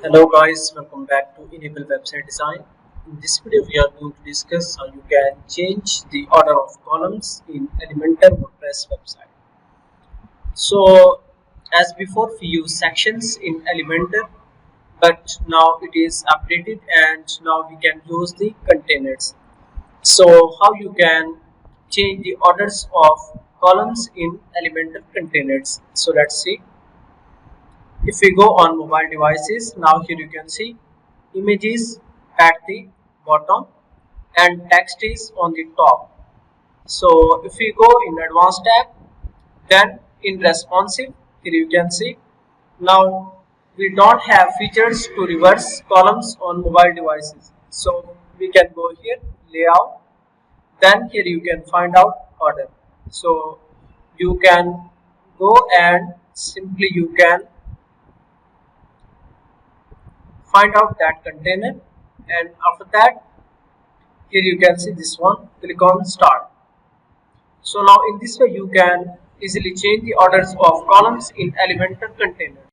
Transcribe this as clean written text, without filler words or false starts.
Hello guys, welcome back to Enable Website Design. In this video we are going to discuss how you can change the order of columns in Elementor WordPress website. So as before we use sections in Elementor, but now it is updated and now we can use the containers. So how you can change the orders of columns in Elementor containers. So let's see. If we go on mobile devices, now here you can see images at the bottom and text is on the top. So if we go in advanced tab, then in responsive, here you can see now we don't have features to reverse columns on mobile devices. So we can go here, layout, then here you can find out order. So you can go and simply you can find out that container, and after that here you can see this one, click on start. So now in this way you can easily change the orders of columns in Elementor container.